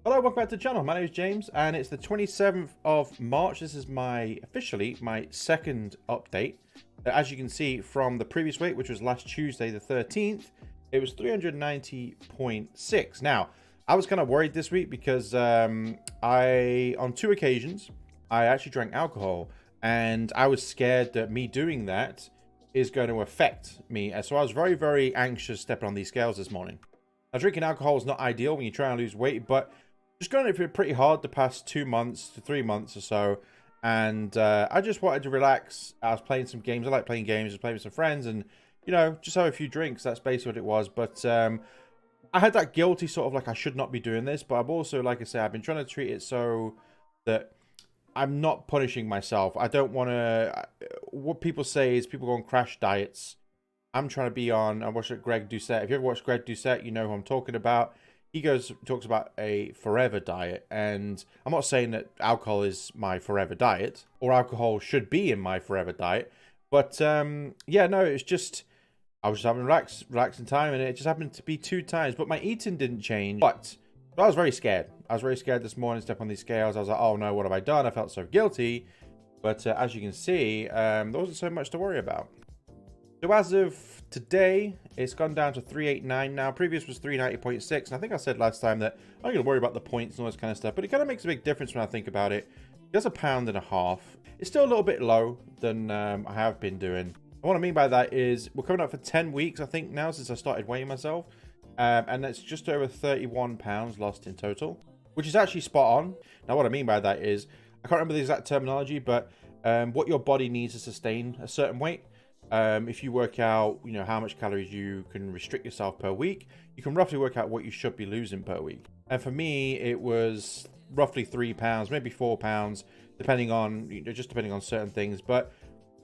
Hello, welcome back to the channel. My name is James and it's the 27th of March. This is officially my second update. As you can see from the previous weight, which was last Tuesday the 13th, it was 390.6. Now, I was kind of worried this week because on two occasions, I actually drank alcohol and I was scared that me doing that is going to affect me. So I was very, very anxious stepping on these scales this morning. Now, drinking alcohol is not ideal when you try and lose weight, but just going through it pretty hard the past 2 months to 3 months or so, and I just wanted to relax. I was playing some games. I like playing games. I was playing with some friends, and you know, just have a few drinks. That's basically what it was. But I had that guilty sort of like I should not be doing this, but I've also, like I say, I've been trying to treat it so that I'm not punishing myself. I don't want to. What people say is people go on crash diets. I'm trying to be on. I watched Greg Doucette. If you ever watched Greg Doucette, you know who I'm talking about. He talks about a forever diet, and I'm not saying that alcohol is my forever diet or alcohol should be in my forever diet, but yeah, no, it's just I was just having relaxing time, and it just happened to be 2 times, but my eating didn't change. But I was very scared. I was very scared this morning. Step on these scales. I was like, oh no, what have I done? I felt so guilty. But as you can see, there wasn't so much to worry about. So as of today, it's gone down to 389 now. Previous was 390.6. And I think I said last time that I'm going to worry about the points and all this kind of stuff. But it kind of makes a big difference when I think about it. That's £1.50 pounds. It's still a little bit low than I have been doing. And what I mean by that is we're coming up for 10 weeks, I think, now since I started weighing myself. And that's just over 31 pounds lost in total, which is actually spot on. Now, what I mean by that is, I can't remember the exact terminology, but what your body needs to sustain a certain weight. If you work out, you know, how much calories you can restrict yourself per week, you can roughly work out what you should be losing per week. And for me, it was roughly 3 pounds, maybe 4 pounds, depending on, you know, just depending on certain things. But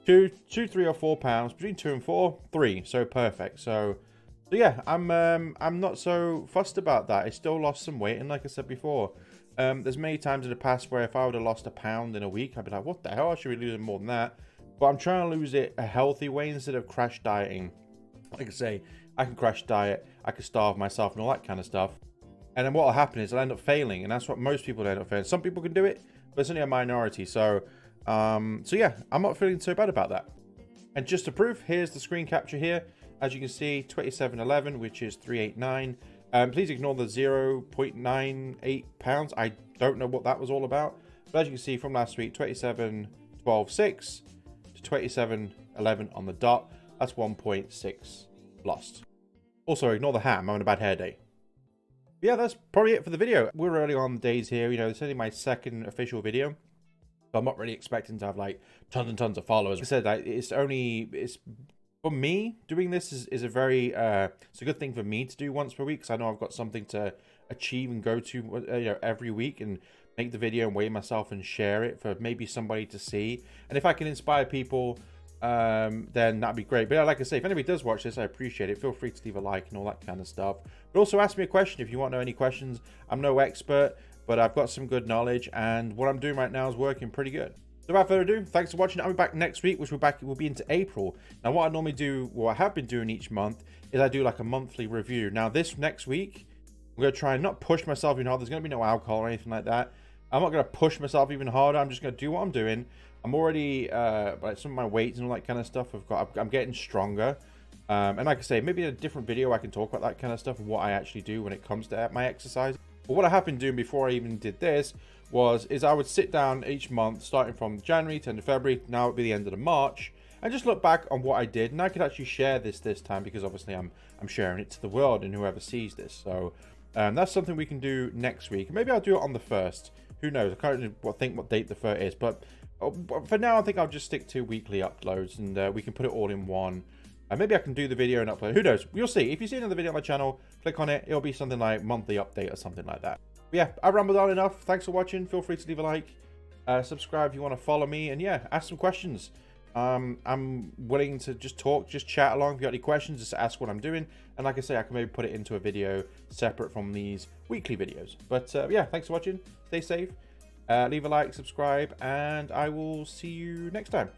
2, 3 or 4 pounds, between 2 and 4, 3, so perfect. So yeah, I'm not so fussed about that. I still lost some weight, and like I said before, there's many times in the past where if I would have lost £1 in a week, I'd be like, what the hell? I should be losing more than that. But I'm trying to lose it a healthy way instead of crash dieting. Like I say, I can crash diet, I can starve myself and all that kind of stuff. And then what will happen is I'll end up failing, and that's what most people end up failing. Some people can do it, but it's only a minority. So yeah, I'm not feeling so bad about that. And just to prove, here's the screen capture here. As you can see, 27.11, which is 389. Please ignore the 0.98 pounds. I don't know what that was all about. But as you can see from last week, 27.12.6. 27.11 on the dot. That's 1.6 lost. Also, ignore the hat. I'm having a bad hair day. But yeah, that's probably it for the video. We're early on the days here. You know, this is only my second official video, so I'm not really expecting to have like tons and tons of followers. Like I said, it's for me doing this is a very it's a good thing for me to do once per week, because I know I've got something to achieve and go to you know, every week, and make the video and weigh myself and share it for maybe somebody to see. And if I can inspire people, then that'd be great. But yeah, like I say, if anybody does watch this, I appreciate it. Feel free to leave a like and all that kind of stuff. But also ask me a question if you want to know any questions. I'm no expert, but I've got some good knowledge, and what I'm doing right now is working pretty good. So without further ado, thanks for watching. I'll be back next week, which will be into April. Now, what I normally do, what I have been doing each month, is I do like a monthly review. Now, this next week, I'm going to try and not push myself even harder. There's going to be no alcohol or anything like that. I'm not going to push myself even harder. I'm just going to do what I'm doing. I'm already, like some of my weights and all that kind of stuff, I'm getting stronger. And like I say, maybe in a different video, I can talk about that kind of stuff and what I actually do when it comes to my exercise. But what I have been doing before I even did this is I would sit down each month, starting from January to end of February. Now it'll be the end of the March, and just look back on what I did. And I could actually share this time, because obviously I'm sharing it to the world and whoever sees this. So that's something we can do next week. Maybe I'll do it on the 1st. Who knows? I can't really think what date the 1st is, but for now, I think I'll just stick to weekly uploads, and we can put it all in one. Maybe I can do the video and upload. Who knows? You'll see. If you see another video on my channel, click on it. It'll be something like monthly update or something like that. But yeah, I've rambled on enough. Thanks for watching. Feel free to leave a like, subscribe if you want to follow me, and yeah, ask some questions. I'm willing to just talk, just chat along. If you got any questions, just ask what I'm doing. And like I say, I can maybe put it into a video separate from these weekly videos. But yeah, thanks for watching. Stay safe. Leave a like, subscribe, and I will see you next time.